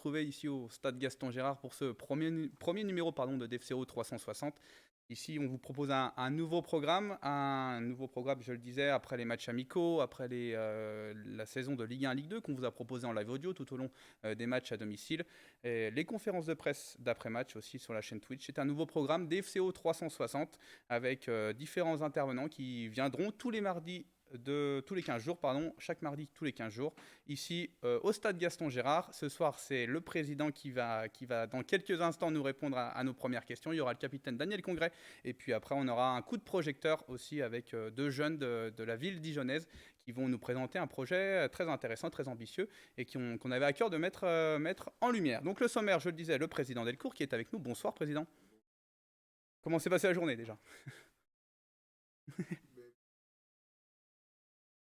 retrouver ici au stade Gaston Gérard pour ce premier numéro de DFCO 360. Ici, on vous propose un nouveau programme, je le disais, après les matchs amicaux, après la saison de Ligue 1 Ligue 2 qu'on vous a proposé en live audio tout au long des matchs à domicile. Et les conférences de presse d'après-match aussi sur la chaîne Twitch. C'est un nouveau programme DFCO 360 avec différents intervenants qui viendront tous les 15 jours, chaque mardi tous les 15 jours, ici au stade Gaston Gérard. Ce soir, c'est le président qui va dans quelques instants nous répondre à nos premières questions. Il y aura le capitaine Daniel Congrès, et puis après, on aura un coup de projecteur aussi avec deux jeunes de la ville dijonnaise qui vont nous présenter un projet très intéressant, très ambitieux, et qu'on avait à cœur de mettre en lumière. Donc le sommaire, je le disais, le président Delcourt qui est avec nous. Bonsoir, président. Comment s'est passée la journée déjà?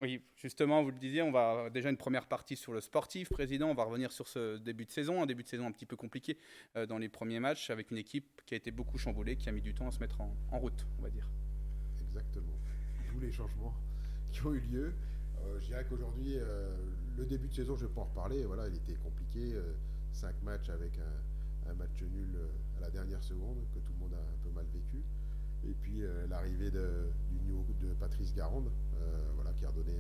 Oui, justement, vous le disiez, on va déjà une première partie sur le sportif, président. On va revenir sur ce début de saison, un début de saison un petit peu compliqué dans les premiers matchs, avec une équipe qui a été beaucoup chamboulée, qui a mis du temps à se mettre en route, on va dire. Exactement. D'où les changements qui ont eu lieu. Je dirais qu'aujourd'hui, le début de saison, je ne vais pas en reparler. Voilà, il était compliqué. 5 matchs avec un match nul à la dernière seconde, que tout le monde a un peu mal vécu. Et puis l'arrivée de Patrice Garande, voilà, qui a redonné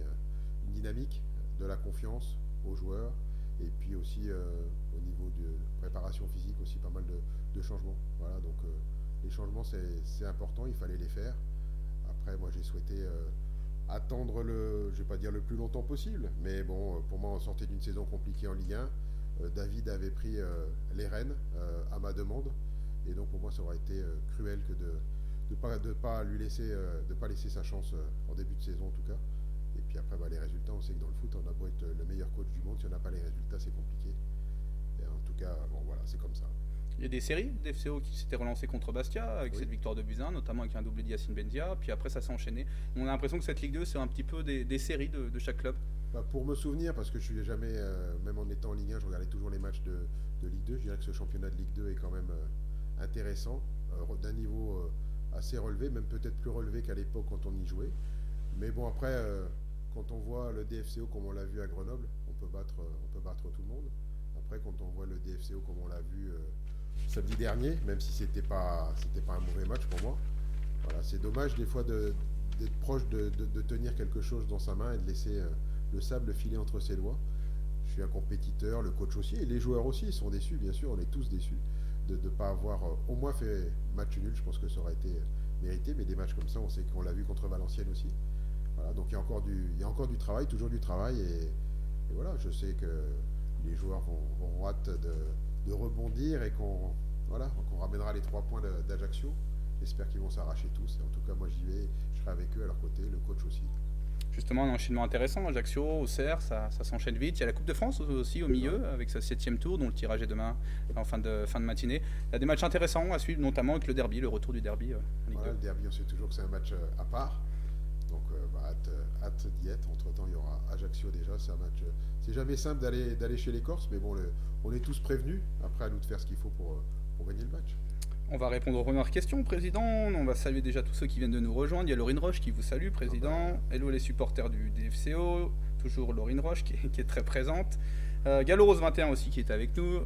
une dynamique, de la confiance aux joueurs. Et puis aussi au niveau de préparation physique, aussi pas mal de changements. Voilà, donc les changements, c'est important, il fallait les faire. Après, moi, j'ai souhaité attendre je ne vais pas dire le plus longtemps possible, mais bon, pour moi, on sortait d'une saison compliquée en Ligue 1. David avait pris les rênes à ma demande. Et donc, pour moi, ça aurait été cruel que de pas laisser sa chance en début de saison, en tout cas. Et puis après, les résultats, on sait que dans le foot, on a beau être le meilleur coach du monde, si on n'a pas les résultats, c'est compliqué. Et en tout cas, bon, voilà, c'est comme ça. Il y a des séries d'FCO qui s'étaient relancées contre Bastia, avec cette victoire de Buzyn, notamment avec un doublé d'Yacine Bendia, puis après ça s'est enchaîné. On a l'impression que cette Ligue 2, c'est un petit peu des séries de chaque club. Pour me souvenir, parce que je suis jamais, même en étant en Ligue 1, je regardais toujours les matchs de Ligue 2, je dirais que ce championnat de Ligue 2 est quand même intéressant, d'un niveau assez relevé, même peut-être plus relevé qu'à l'époque quand on y jouait. Mais bon, après, quand on voit le DFCO comme on l'a vu à Grenoble, on peut battre tout le monde. Après, quand on voit le DFCO comme on l'a vu samedi dernier, même si c'était pas un mauvais match pour moi. Voilà, c'est dommage des fois d'être proche de tenir quelque chose dans sa main et de laisser le sable filer entre ses doigts. Je suis un compétiteur, le coach aussi, et les joueurs aussi, ils sont déçus, bien sûr, on est tous déçus de ne pas avoir au moins fait match nul. Je pense que ça aurait été mérité, mais des matchs comme ça, on sait qu'on l'a vu contre Valenciennes aussi. Voilà, donc il y a encore du travail, toujours du travail, et voilà, je sais que les joueurs vont hâte de rebondir et qu'on ramènera les 3 points d'Ajaccio. J'espère qu'ils vont s'arracher tous. Et en tout cas, moi j'y vais, je serai avec eux à leur côté, le coach aussi. Justement, un enchaînement intéressant. Ajaccio, Auxerre, ça s'enchaîne vite. Il y a la Coupe de France aussi au milieu, avec sa 7e tour, dont le tirage est demain en fin de matinée. Il y a des matchs intéressants à suivre, notamment avec le derby, le retour du derby en Ligue 2. Le derby, on sait toujours que c'est un match à part. Donc hâte d'y être. Entre-temps, il y aura Ajaccio déjà. C'est un match. C'est jamais simple d'aller chez les Corses, mais bon, on est tous prévenus. Après, à nous de faire ce qu'il faut pour gagner le match. On va répondre aux premières questions, président. On va saluer déjà tous ceux qui viennent de nous rejoindre. Il y a Laurine Roche qui vous salue, président. Hello les supporters du DFCO. Toujours Laurine Roche qui est très présente. Gallo Rose 21 aussi qui est avec nous,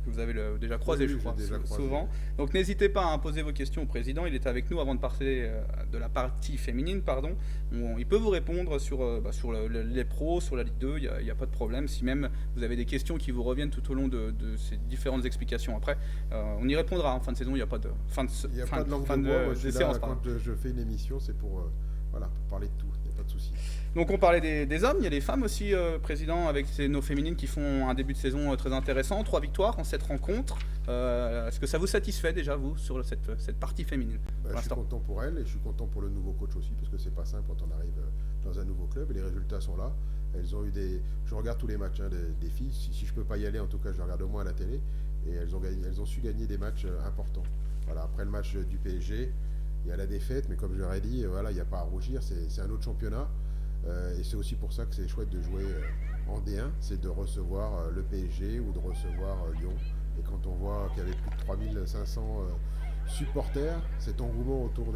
que vous avez déjà croisé, je crois, souvent. Donc n'hésitez pas à poser vos questions au président. Il est avec nous avant de passer de la partie féminine, pardon. Il peut vous répondre sur les pros, sur la Ligue 2, il n'y a pas de problème. Si même vous avez des questions qui vous reviennent tout au long de ces différentes explications après, on y répondra en fin de saison. Il n'y a pas de fin de Il n'y a pas de langue de bois. Moi, séance. Quand je fais une émission, c'est pour parler de tout. Il n'y a pas de souci. Donc on parlait des hommes, il y a les femmes aussi, président, avec nos féminines qui font un début de saison très intéressant, 3 victoires en 7 rencontres. Est-ce que ça vous satisfait déjà, vous, sur cette partie féminine? Je suis content pour elles et je suis content pour le nouveau coach aussi, parce que c'est pas simple quand on arrive dans un nouveau club et les résultats sont là. Elles ont eu je regarde tous les matchs des filles, si je peux pas y aller, en tout cas je regarde au moins à la télé, et elles ont su gagner des matchs importants. Voilà, après le match du PSG, il y a la défaite, mais comme je leur ai dit, il n'y a pas à rougir, c'est un autre championnat. Et c'est aussi pour ça que c'est chouette de jouer en D1, c'est de recevoir le PSG ou de recevoir Lyon. Et quand on voit qu'il y avait plus de 3500 supporters, cet engouement autour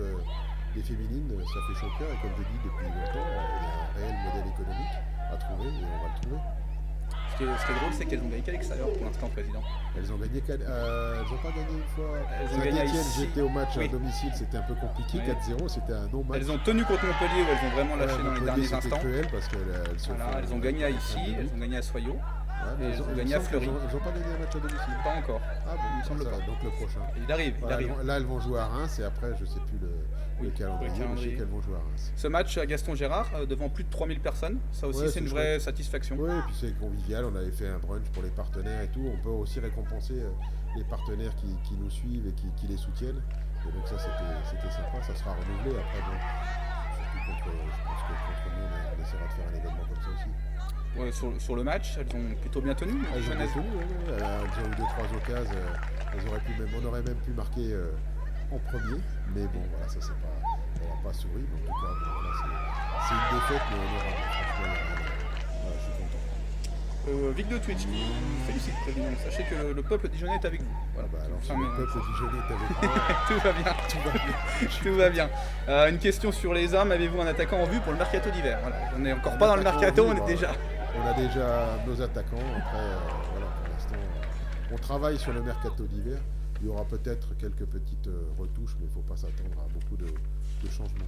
des féminines, ça fait chaud au cœur. Et comme je dis depuis longtemps, il y a un réel modèle économique à trouver et on va le trouver. Ce qui est drôle, c'est qu'elles ont gagné qu'à l'extérieur pour l'instant, président. Elles ont gagné, elles ont pas gagné une fois. Elles ont gagné à Saint-Étienne, ici. j'étais au match Oui. à domicile, c'était un peu compliqué. Oui. 4-0, c'était un non-match. Elles ont tenu contre Montpellier où elles ont vraiment lâché dans les derniers C'était instants. cruel parce qu'elles Voilà, elles ont gagné à ici, elles ont gagné à Soyaux. mais elles ont il me gagné à semble Fleury. Elles n'ont pas gagné un match à domicile. Pas encore. Ah bon, Il me semble ça, pas. donc le prochain. Il arrive, Voilà, il arrive. là, elles vont jouer à Reims et après, je sais plus le calendrier, mais je sais calendrier. qu'elles vont jouer à Reims. Ce match à Gaston Gérard, devant plus de 3000 personnes, ça aussi Ouais, c'est une c'est vraie chouette. satisfaction. Oui, et puis c'est convivial, on avait fait un brunch pour les partenaires et tout. On peut aussi récompenser les partenaires qui nous suivent et qui les soutiennent. Et donc ça, c'était sympa, ça sera renouvelé après. Bon, surtout je pense que contre nous, on essaiera de faire un événement comme ça aussi. Ouais, sur le match, elles ont plutôt bien tenu. les Elles ont Dijonaises. bien tenu, ouais. Elles ont eu 2-3 occasions, on aurait même pu marquer en premier, mais bon, voilà, ça c'est pas, on n'a pas souri, mais en tout cas, bon, voilà, c'est une défaite, mais honorable. Franchement, voilà, je suis content. Vic de Twitch qui vous félicite, président. Sachez que le peuple dijonnais est avec vous. Voilà. Bah, alors, si Enfin, le peuple dijonnais est avec moi, tout va bien. tout va bien. Tout va bien. Une question sur les hommes. Avez-vous un attaquant en vue pour le mercato d'hiver? Voilà. On n'est encore pas dans le mercato, on est déjà. On a déjà nos attaquants. Après, voilà, pour l'instant, on travaille sur le mercato d'hiver. Il y aura peut-être quelques petites retouches, mais il ne faut pas s'attendre à beaucoup de changements.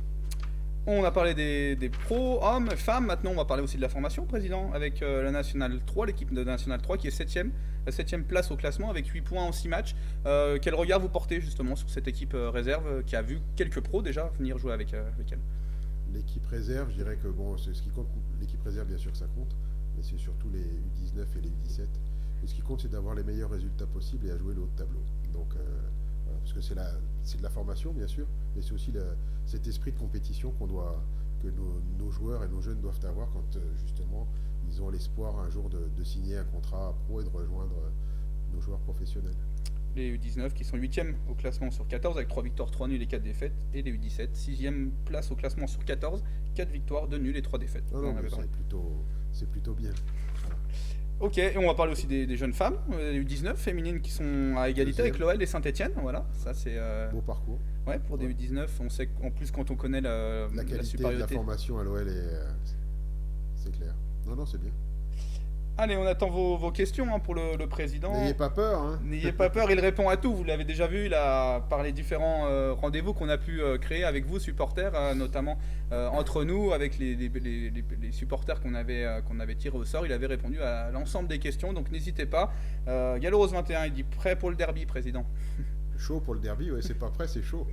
On a parlé des pros, hommes, femmes. Maintenant, on va parler aussi de la formation, président, avec la Nationale 3, l'équipe de Nationale 3 qui est 7ème, la 7ème place au classement avec 8 points en 6 matchs. Quel regard vous portez justement sur cette équipe réserve qui a vu quelques pros déjà venir jouer avec elle? L'équipe réserve, je dirais que bon, c'est ce qui compte. L'équipe réserve, bien sûr, ça compte, mais c'est surtout les U19 et les U17. Et ce qui compte, c'est d'avoir les meilleurs résultats possibles et à jouer le haut de tableau. Donc, voilà, parce que c'est de la formation, bien sûr, mais c'est aussi cet esprit de compétition que nos joueurs et nos jeunes doivent avoir quand justement ils ont l'espoir un jour de signer un contrat pro et de rejoindre nos joueurs professionnels. Les U19 qui sont 8ème au classement sur 14 avec 3 victoires, 3 nuls et 4 défaites. Et les U17, 6ème place au classement sur 14, 4 victoires, 2 nuls et 3 défaites. Non, mais c'est plutôt bien. Voilà. Ok, et on va parler aussi des jeunes femmes, les U19 féminines qui sont à égalité avec l'OL et Saint-Etienne. Voilà, ça c'est. Beau parcours. Ouais, pour des U19, on sait qu'en plus quand on connaît la qualité supériorité. de la formation à l'OL, c'est clair. Non, c'est bien. Allez, on attend vos questions hein, pour le président. N'ayez pas peur. Hein. N'ayez pas peur, il répond à tout. Vous l'avez déjà vu, par les différents rendez-vous qu'on a pu créer avec vous, supporters, notamment entre nous, avec les supporters qu'on avait tirés au sort. Il avait répondu à l'ensemble des questions, donc n'hésitez pas. Galorose 21, il dit prêt pour le derby, président. Chaud pour le derby, ouais, c'est pas prêt, c'est chaud.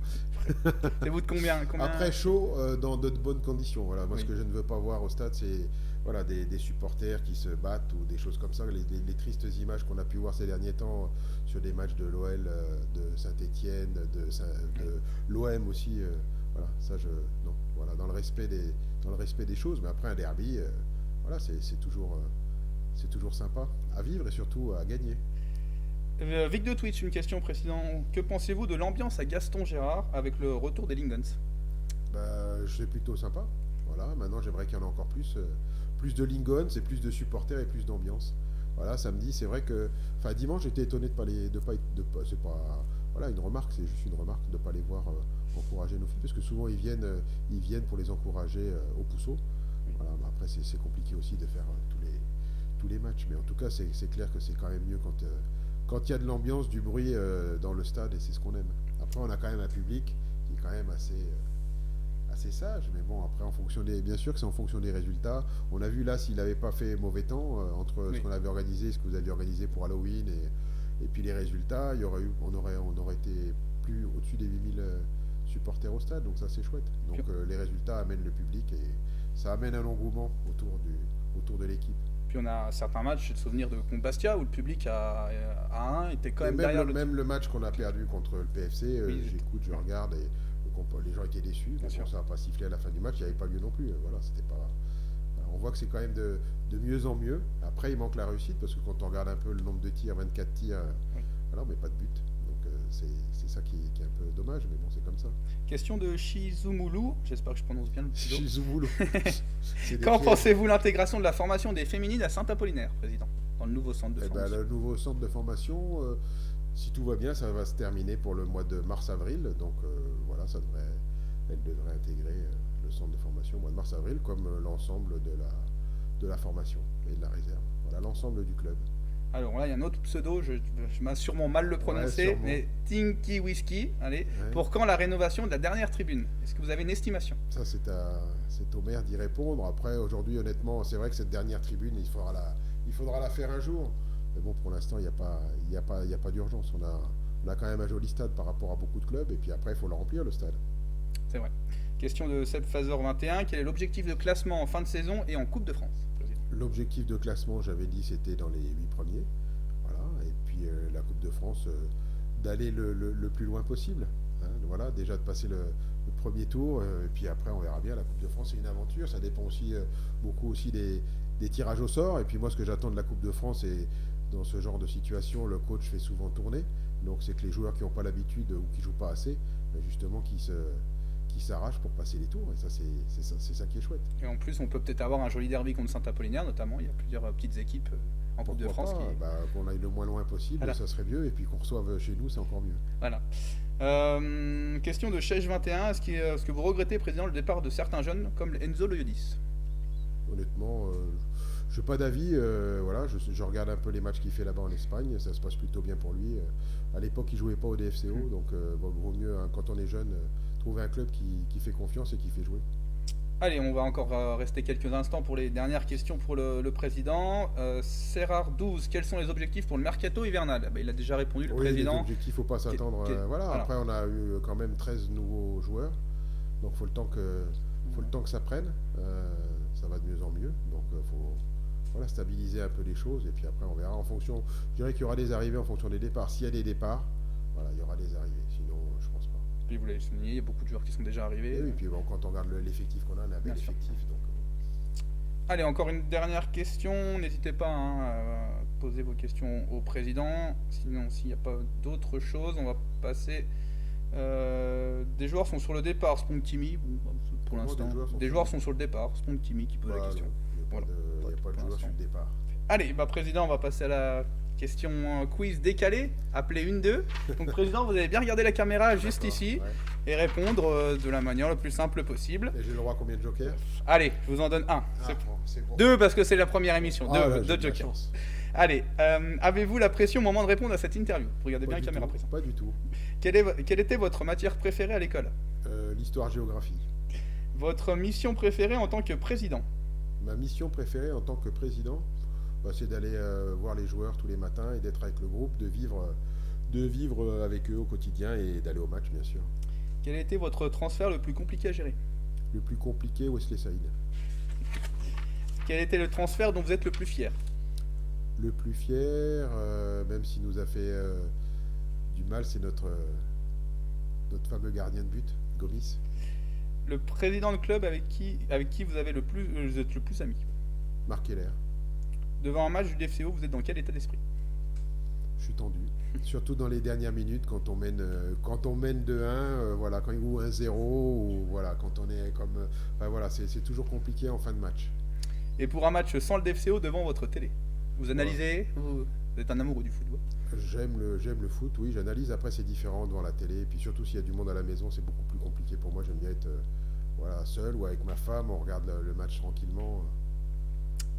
C'est vous de combien Après, chaud dans de bonnes conditions. Voilà. Moi, Oui. ce que je ne veux pas voir au stade, c'est voilà, des supporters qui se battent ou des choses comme ça. Les tristes images qu'on a pu voir ces derniers temps sur des matchs de l'OL, de Saint-Etienne, de l'OM aussi. Voilà, ça, non. Voilà, dans le respect des choses. Mais après, un derby, voilà, c'est toujours sympa à vivre et surtout à gagner. Vic de Twitch, une question président. Que pensez-vous de l'ambiance à Gaston Gérard avec le retour des Lingon's? C'est plutôt sympa. Voilà, maintenant j'aimerais qu'il y en ait encore plus. Plus de Lingon, c'est plus de supporters et plus d'ambiance. Voilà, samedi, c'est vrai que. Enfin, dimanche, j'étais étonné c'est pas. Voilà, une remarque, c'est juste une remarque de ne pas les voir encourager nos filles, parce que souvent ils viennent pour les encourager au Pousseau. Voilà, mais après, c'est compliqué aussi de faire tous les matchs. Mais en tout cas, c'est clair que c'est quand même mieux quand il y a de l'ambiance, du bruit dans le stade, et c'est ce qu'on aime. Après, on a quand même un public qui est quand même assez sage, mais bon, après, bien sûr que c'est en fonction des résultats. On a vu là, s'il n'avait pas fait mauvais temps, entre ce qu'on avait organisé, ce que vous aviez organisé pour Halloween, et puis les résultats, on aurait été plus au-dessus des 8000 supporters au stade, donc ça c'est chouette. Donc les résultats amènent le public, et ça amène un engouement autour de l'équipe. Puis on a certains matchs, j'ai le souvenir de contre Bastia, où le public à 1 était quand même derrière même le match qu'on a perdu contre le PFC, j'écoute, je regarde, et les gens étaient déçus. Bon, ça n'a pas sifflé à la fin du match, il n'y avait pas lieu non plus. Voilà, c'était pas. On voit que c'est quand même de mieux en mieux. Après, il manque la réussite, parce que quand on regarde un peu le nombre de tirs, 24 tirs, voilà, mais pas de but. Donc c'est ça qui est un peu dommage, mais bon, c'est comme ça. Question de Shizumulu, j'espère que je prononce bien le pseudo. Shizumulu. Quand pensez-vous l'intégration de la formation des féminines à Saint-Apollinaire, président, dans le nouveau centre de formation? Le nouveau centre de formation, si tout va bien, ça va se terminer pour le mois de mars-avril. Donc voilà, elle devrait intégrer le centre de formation au mois de mars-avril, comme l'ensemble de la formation et de la réserve. Voilà. Voilà, l'ensemble du club. Alors là, il y a un autre pseudo, je m'ai sûrement mal le prononcer, sûrement. mais Tinky Whisky. Allez, Ouais. pour quand la rénovation de la dernière tribune? Est-ce que vous avez une estimation? Ça, c'est au maire d'y répondre. Après, aujourd'hui, honnêtement, c'est vrai que cette dernière tribune, il faudra la faire un jour. Mais bon, pour l'instant, il n'y a pas d'urgence. On a quand même un joli stade par rapport à beaucoup de clubs. Et puis après, il faut le remplir, le stade. C'est vrai. Question de Seb Fazor 21. Quel est l'objectif de classement en fin de saison et en Coupe de France, président? L'objectif de classement, j'avais dit, c'était dans les 8 premiers. Voilà. Et puis la Coupe de France, d'aller le plus loin possible. Hein. Voilà, déjà de passer le premier tour. Et puis après, on verra bien. La Coupe de France, c'est une aventure. Ça dépend aussi beaucoup aussi des tirages au sort. Et puis moi, ce que j'attends de la Coupe de France, et dans ce genre de situation, le coach fait souvent tourner. Donc c'est que les joueurs qui n'ont pas l'habitude ou qui ne jouent pas assez, justement, qui s'arrachent pour passer les tours. Et ça, c'est ça qui est chouette. Et en plus, on peut peut-être avoir un joli derby contre Saint-Apollinaire, notamment. Il y a plusieurs petites équipes en Coupe de France. Qu'on aille le moins loin possible, voilà. Ça serait mieux. Et puis qu'on reçoive chez nous, c'est encore mieux. Voilà. Question de Chèche 21. Est-ce que vous regrettez, président, le départ de certains jeunes comme Enzo Loyodis? Honnêtement, je n'ai pas d'avis. Voilà, je regarde un peu les matchs qu'il fait là-bas en Espagne. Ça se passe plutôt bien pour lui. À l'époque, il ne jouait pas au DFCO. Donc, vaut mieux, hein, quand on est jeune, trouver un club qui fait confiance et qui fait jouer. Allez, on va encore rester quelques instants pour les dernières questions pour le président. Serrar 12, quels sont les objectifs pour le mercato hivernal? Il a déjà répondu, le président. Les objectifs, il ne faut pas s'attendre. Voilà. Après, on a eu quand même 13 nouveaux joueurs. Donc, il faut le temps que ça prenne. Ça va de mieux en mieux. Donc, il faut stabiliser un peu les choses. Et puis après, on verra en fonction. Je dirais qu'il y aura des arrivées en fonction des départs. S'il y a des départs, voilà, il y aura des arrivées. Sinon, je pense pas. Puis vous l'avez souligné, il y a beaucoup de joueurs qui sont déjà arrivés. Et puis bon, quand on regarde l'effectif qu'on a, on a un bel effectif. Donc, allez, encore une dernière question. N'hésitez pas à poser vos questions au président. Sinon, s'il n'y a pas d'autre chose, on va passer. Des joueurs sont sur le départ. Spontimi, pour l'instant. Des joueurs sont sur le départ. Spontimi qui pose la question. Il n'y a pas de joueur sur le départ. Allez, président, on va passer à la question quiz décalée, appelée 1-2. Donc, président, vous allez bien regarder la caméra juste ici et répondre de la manière la plus simple possible. Et j'ai le droit à combien de jokers? Allez, je vous en donne un. C'est bon. 2 parce que c'est la première émission. Deux jokers. Allez, avez-vous la pression au moment de répondre à cette interview? Vous regardez bien la caméra, président. Pas du tout. Quelle était votre matière préférée à l'école? L'histoire-géographie. Votre mission préférée en tant que président? Ma mission préférée en tant que président, c'est d'aller voir les joueurs tous les matins et d'être avec le groupe, de vivre avec eux au quotidien et d'aller au match, bien sûr. Quel a été votre transfert le plus compliqué à gérer? Le plus compliqué, Wesley Saïd. Quel était le transfert dont vous êtes le plus fier? Le plus fier, même s'il nous a fait du mal, c'est notre fameux gardien de but, Gomis. Le président de club avec qui vous êtes le plus ami? Marc Keller. Devant un match du DFCO, vous êtes dans quel état d'esprit? Je suis tendu. Surtout dans les dernières minutes, quand on mène 2-1, voilà, quand il joue 1-0, ou voilà, quand on est comme... voilà, c'est toujours compliqué en fin de match. Et pour un match sans le DFCO devant votre télé, vous analysez, vous êtes un amoureux du football? J'aime le foot, oui, j'analyse. Après, c'est différent devant la télé. Et puis surtout, s'il y a du monde à la maison, c'est beaucoup plus compliqué pour moi. J'aime bien être seul ou avec ma femme. On regarde le match tranquillement.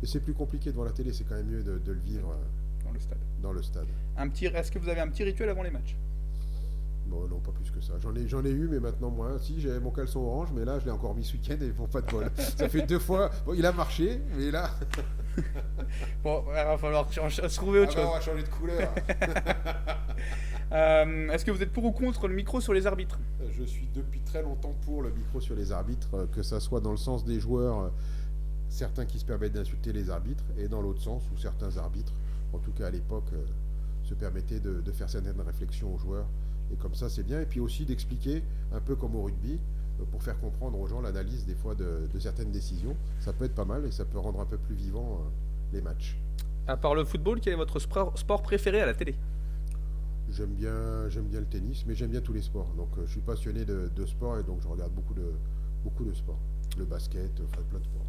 Et c'est plus compliqué devant la télé. C'est quand même mieux de le vivre dans le stade. Est-ce que vous avez un petit rituel avant les matchs? Bon, non, pas plus que ça. J'en ai eu, mais maintenant moins. Si, j'avais mon caleçon orange, mais là, je l'ai encore mis ce week-end et bon, pas de bol. Ça fait 2 fois. Bon, il a marché, mais là... Bon, il va falloir trouver autre chose. On va changer de couleur. Est-ce que vous êtes pour ou contre le micro sur les arbitres? Je suis depuis très longtemps pour le micro sur les arbitres, que ça soit dans le sens des joueurs, certains qui se permettent d'insulter les arbitres, et dans l'autre sens où certains arbitres, en tout cas à l'époque, se permettaient de faire certaines réflexions aux joueurs. Et comme ça, c'est bien. Et puis aussi d'expliquer, un peu comme au rugby, pour faire comprendre aux gens l'analyse des fois de certaines décisions. Ça peut être pas mal et ça peut rendre un peu plus vivant les matchs. À part le football, quel est votre sport préféré à la télé? J'aime bien le tennis, mais j'aime bien tous les sports. Donc je suis passionné de sport et donc je regarde beaucoup de sports. Le basket, enfin plein de sports.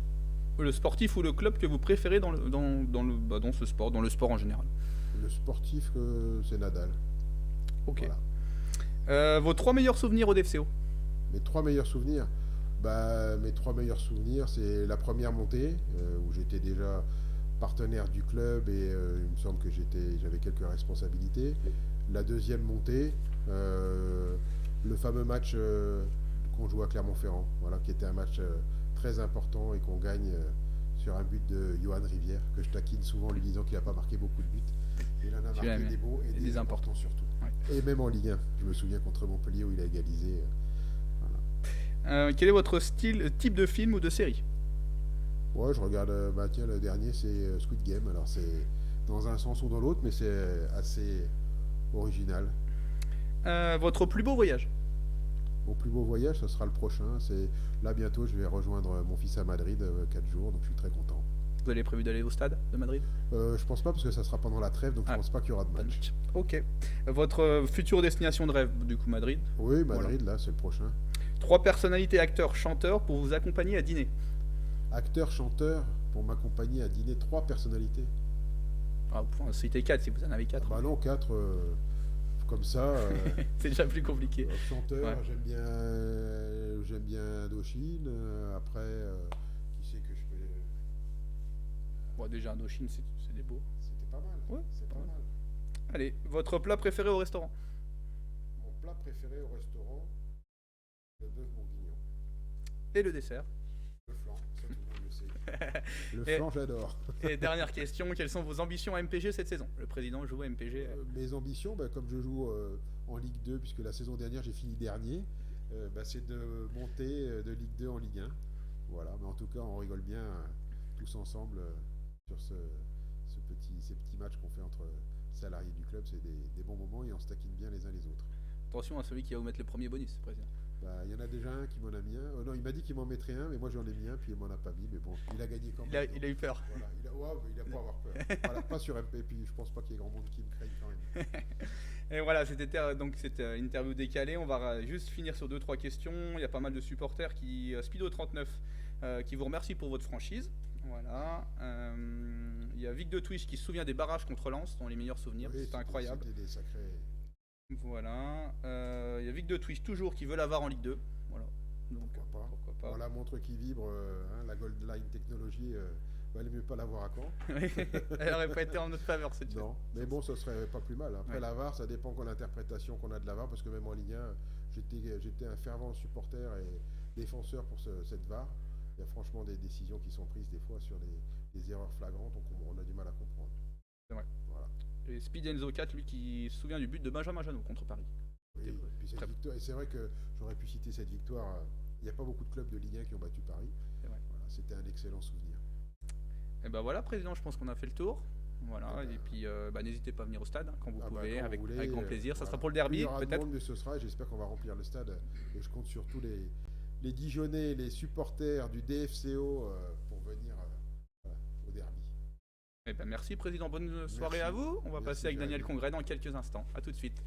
Le sportif ou le club que vous préférez dans ce sport, dans le sport en général? Le sportif, c'est Nadal. Ok. Voilà. Vos 3 meilleurs souvenirs au DFCO? Mes 3 meilleurs souvenirs, c'est la première montée où j'étais déjà partenaire du club et il me semble que j'avais quelques responsabilités. La deuxième montée, le fameux match qu'on joue à Clermont-Ferrand, voilà, qui était un match très important et qu'on gagne sur un but de Johan Rivière, que je taquine souvent en lui disant qu'il n'a pas marqué beaucoup de buts. Il en a marqué des beaux et des importants surtout. Ouais. Et même en Ligue 1, je me souviens contre Montpellier où il a égalisé. Voilà. Quel est votre type de film ou de série? Ouais, je regarde, tiens, le dernier c'est Squid Game, alors c'est dans un sens ou dans l'autre, mais c'est assez original. Votre plus beau voyage? Mon plus beau voyage, ce sera le prochain. C'est là bientôt, je vais rejoindre mon fils à Madrid 4 jours, donc je suis très content. Vous avez prévu d'aller au stade de Madrid? Je pense pas parce que ça sera pendant la trêve, donc je pense pas qu'il y aura de match. Ok. Votre future destination de rêve, du coup Madrid? Oui, Madrid, voilà. Là, c'est le prochain. 3 personnalités, acteurs, chanteurs pour vous accompagner à dîner. Acteurs, chanteurs pour m'accompagner à dîner, 3 personnalités. Ah, vous pouvez en citer 4 si vous en avez 4. Ah bah non, 4. Comme ça. C'est déjà plus compliqué. Chanteur, ouais. J'aime bien Indochine. Après, qui c'est que je peux. Bon, déjà Indochine, c'est des beaux. C'était pas mal. Ouais, c'est pas mal. Allez, votre plat préféré au restaurant? Mon plat préféré au restaurant, le bœuf bourguignon. Et le dessert? Le flan, ça tout le monde le sait. Le flan, j'adore. Et dernière question, quelles sont vos ambitions à MPG cette saison? Le président joue à MPG. Mes ambitions, comme je joue en Ligue 2, puisque la saison dernière j'ai fini dernier, c'est de monter de Ligue 2 en Ligue 1. Voilà, mais en tout cas on rigole bien tous ensemble sur ces petits matchs qu'on fait entre salariés du club. C'est des bons moments et on se taquine bien les uns les autres. Attention à celui qui va vous mettre le premier bonus, président. Il y en a déjà un qui m'en a mis un. Non, il m'a dit qu'il m'en mettrait un, mais moi j'en ai mis un, puis il m'en a pas mis. Mais bon, il a gagné quand même. Il a eu peur. Voilà, il a pas à avoir peur. Voilà, pas sur MP, puis je pense pas qu'il y ait grand monde qui me craigne quand même. Et voilà, c'était donc cette interview décalée. On va juste finir sur 2-3 questions. Il y a pas mal de supporters Speedo39 qui vous remercie pour votre franchise. Voilà. Il y a Vic de Twitch qui se souvient des barrages contre Lens, dans les meilleurs souvenirs. Oui, c'était incroyable. C'était des sacrés. Voilà. Il y a Vic de Twitch toujours qui veut la VAR en Ligue 2. Voilà. Donc, pourquoi pas. Voilà, montre qui vibre, la Gold Line technologie, valait mieux pas l'avoir à Caen. Elle aurait pas été en notre faveur cette fois. Non, mais bon, ça serait pas plus mal. Après la VAR, ça dépend de l'interprétation qu'on a de la VAR, parce que même en Ligue 1, j'étais un fervent supporter et défenseur pour cette VAR. Il y a franchement des décisions qui sont prises des fois sur des erreurs flagrantes, donc on a du mal à comprendre. C'est vrai. Voilà. Et Speed Enzo 4, lui, qui se souvient du but de Benjamin Janot contre Paris. Oui, puis cette victoire, et c'est vrai que j'aurais pu citer cette victoire. Il n'y a pas beaucoup de clubs de Ligue 1 qui ont battu Paris. Voilà, c'était un excellent souvenir. Et ben voilà, président, je pense qu'on a fait le tour. Voilà, et puis n'hésitez pas à venir au stade quand vous pouvez, avec grand plaisir. Ça sera pour le derby, peut-être. Mais ce sera, j'espère qu'on va remplir le stade. Et je compte sur tous les Dijonnais, les supporters du DFCO pour venir au derby. Eh ben merci, président. Bonne soirée à vous. On va passer avec Daniel Congrès dans quelques instants. A tout de suite.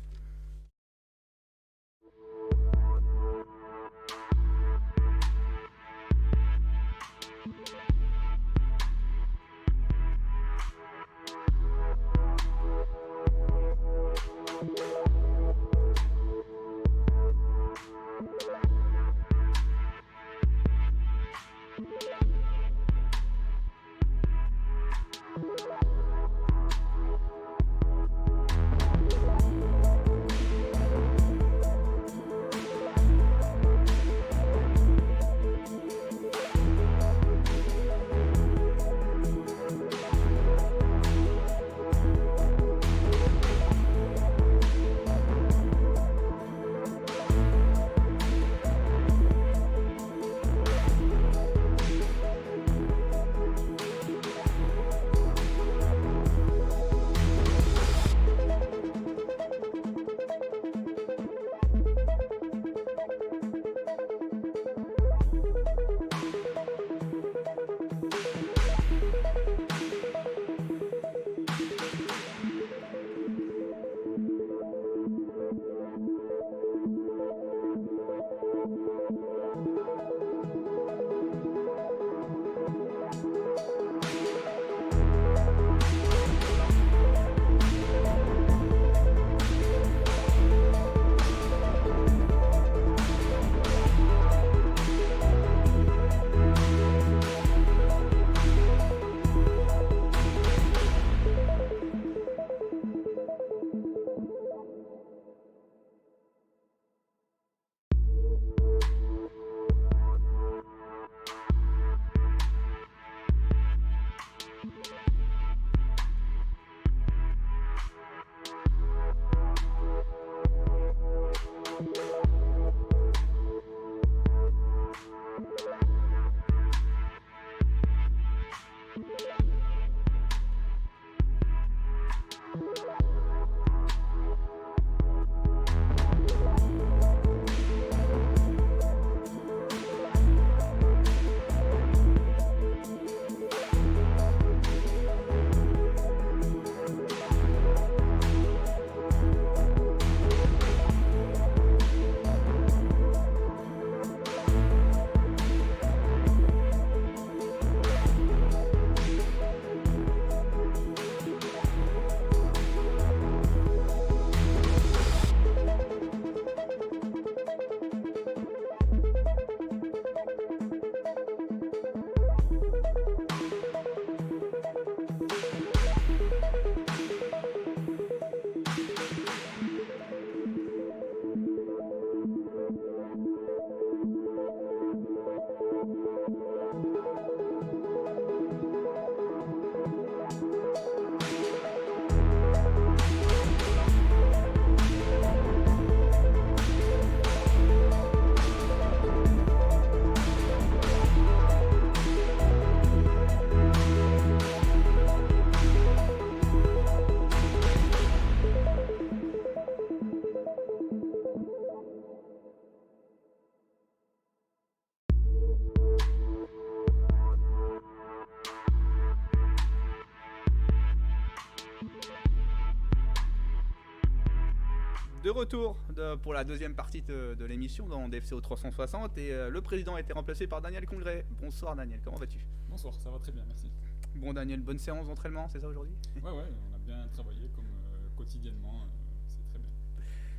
retour pour la deuxième partie de l'émission dans DFCO 360 et le président a été remplacé par Daniel Congrès. Bonsoir Daniel, comment vas-tu? Bonsoir, ça va très bien, merci. Bon Daniel, bonne séance d'entraînement, c'est ça aujourd'hui? Ouais, on a bien travaillé comme quotidiennement, c'est très bien.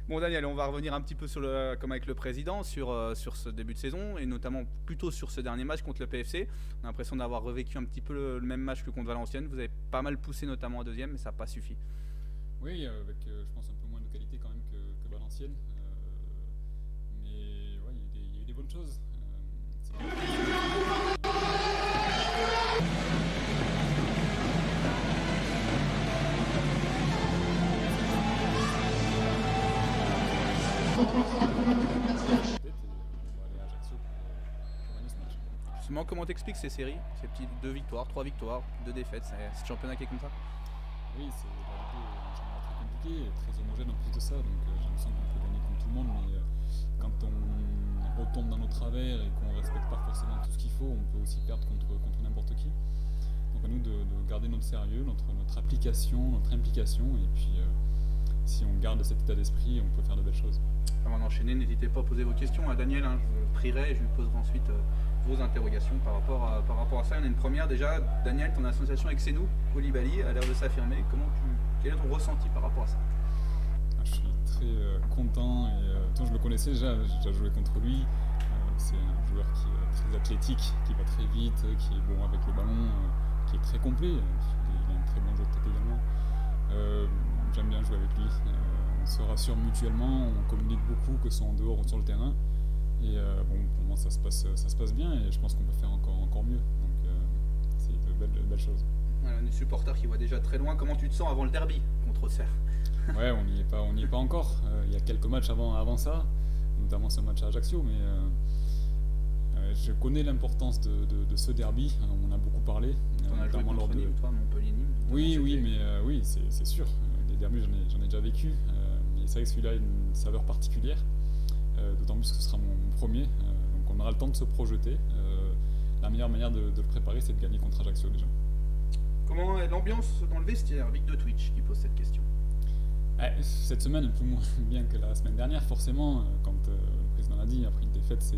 Bon Daniel, on va revenir un petit peu comme avec le président sur ce début de saison et notamment plutôt sur ce dernier match contre le PFC. On a l'impression d'avoir revécu un petit peu le même match que contre Valenciennes. Vous avez pas mal poussé notamment en deuxième, mais ça n'a pas suffi. Oui, avec je pense un peu moins de qualité quand même que Valenciennes, mais ouais, il y a eu des bonnes choses. Justement, comment t'expliques ces séries, ces petites 2 victoires, 3 victoires, 2 défaites, c'est ce championnat qui est comme ça? Oui, c'est la Ligue 2 est un championnat très compliqué, très homogène en plus de ça, donc j'ai l'impression qu'on peut gagner contre tout le monde, mais quand on retombe dans nos travers et qu'on ne respecte pas forcément tout ce qu'il faut, on peut aussi perdre contre n'importe qui. Donc à nous de garder notre sérieux, notre application, notre implication, et puis si on garde cet état d'esprit, on peut faire de belles choses. Avant d'enchaîner, n'hésitez pas à poser vos questions à Daniel, je le prierai et je lui poserai ensuite vos interrogations par rapport à ça. Il y en a une première déjà. Daniel, ton association avec Senou Koulibaly a l'air de s'affirmer. Quel est ton ressenti par rapport à ça? Je suis très content et je le connaissais déjà, j'ai déjà joué contre lui. C'est un joueur qui est très athlétique, qui va très vite, qui est bon avec le ballon, qui est très complet. Il a un très bon jeu de tête également. J'aime bien jouer avec lui. On se rassure mutuellement, on communique beaucoup, que ce soit en dehors ou sur le terrain. Et pour moi ça se passe bien et je pense qu'on peut faire encore mieux. Donc c'est de belles choses. Voilà, des supporters qui voient déjà très loin. Comment tu te sens avant le derby contre Auxerre? Ouais, on n'y est pas encore. Il y a quelques matchs avant ça, notamment ce match à Ajaccio, mais je connais l'importance de ce derby. On en a beaucoup parlé. On a joué contre Nîmes, toi, Montpellier-Nîmes. Oui, c'est sûr. Les derbys, j'en ai déjà vécu. Mais c'est vrai que celui-là a une saveur particulière. D'autant plus que ce sera mon premier. Donc on aura le temps de se projeter. La meilleure manière de le préparer, c'est de gagner contre Ajaccio déjà. Comment est l'ambiance dans le vestiaire? Vic de Twitch qui pose cette question. Cette semaine, un peu moins bien que la semaine dernière, forcément. Quand le président l'a dit, après une défaite,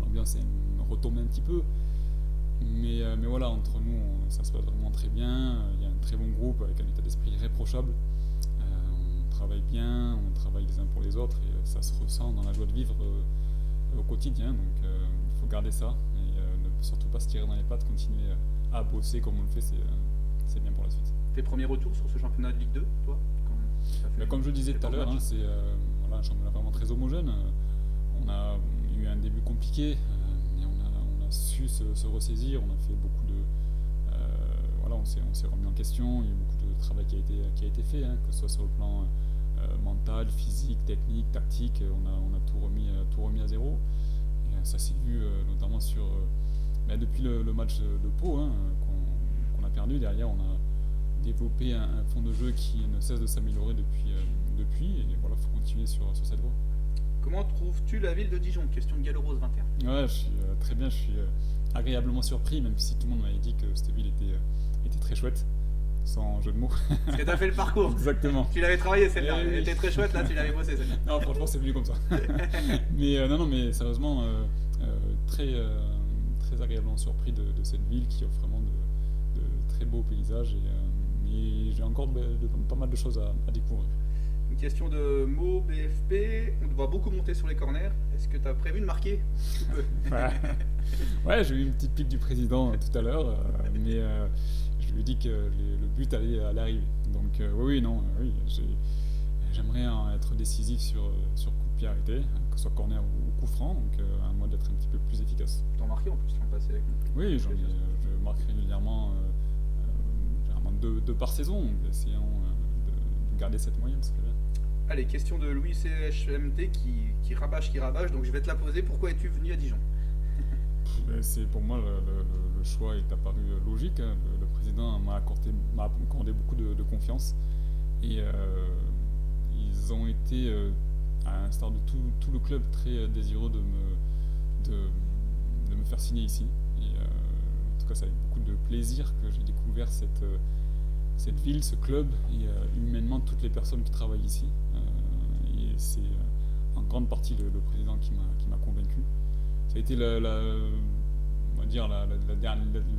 l'ambiance est retombée un petit peu. Mais voilà, entre nous, ça se passe vraiment très bien. Il y a un très bon groupe avec un état d'esprit irréprochable. On travaille bien, on travaille les uns pour les autres et ça se ressent dans la joie de vivre au quotidien. Donc il faut garder ça et ne surtout pas se tirer dans les pattes, continuer à bosser comme on le fait, c'est bien pour la suite. Tes premiers retours sur ce championnat de Ligue 2, toi? Comme je le disais tout à l'heure, c'est un championnat vraiment très homogène. On a eu un début compliqué, mais on a su se ressaisir. On a fait beaucoup de... on s'est remis en question. Il y a eu beaucoup de travail qui a été fait, que ce soit sur le plan mental, physique, technique, tactique. On a tout remis à zéro. Et ça s'est vu notamment depuis le match de Pau qu'on a perdu. Derrière, on a développé un fond de jeu qui ne cesse de s'améliorer depuis et voilà, il faut continuer sur cette voie. Comment trouves-tu la ville de Dijon? Question de Gallo Rose 21. Ouais, je suis très bien, je suis agréablement surpris, même si tout le monde m'avait dit que cette ville était très chouette, sans jeu de mots. Parce que tu as fait le parcours. Exactement. Tu l'avais travaillé celle-là, elle était très chouette, là tu l'avais bossé celle-là. Non, franchement c'est venu comme ça. Mais mais sérieusement, très agréablement surpris de cette ville qui offre vraiment de très beaux paysages et j'ai encore pas mal de choses à découvrir. Une question de Mo BFP, on te voit beaucoup monter sur les corners, est-ce que tu as prévu de marquer? Ouais, j'ai eu une petite pique du président tout à l'heure, mais je lui ai dit que le but allait arriver. Donc oui, j'aimerais être décisif sur coup de pied arrêté, que ce soit corner ou coup franc, donc à moi d'être un petit peu plus efficace. T'en marquais en plus l'an passé avec nous? Oui, je marque régulièrement, généralement 2 par saison, donc essayons de garder cette moyenne, c'est bien. Allez, question de Louis CHMT qui rabâche, donc je vais te la poser. Pourquoi es-tu venu à Dijon? C'est pour moi le choix est apparu logique. Le président m'a accordé beaucoup de confiance et ils ont été, à l'instar de tout le club, très désireux de me faire signer ici. Et en tout cas, c'est avec beaucoup de plaisir que j'ai découvert cette ville, ce club et humainement toutes les personnes qui travaillent ici. Et c'est en grande partie le président qui m'a convaincu. Ça a été on va dire la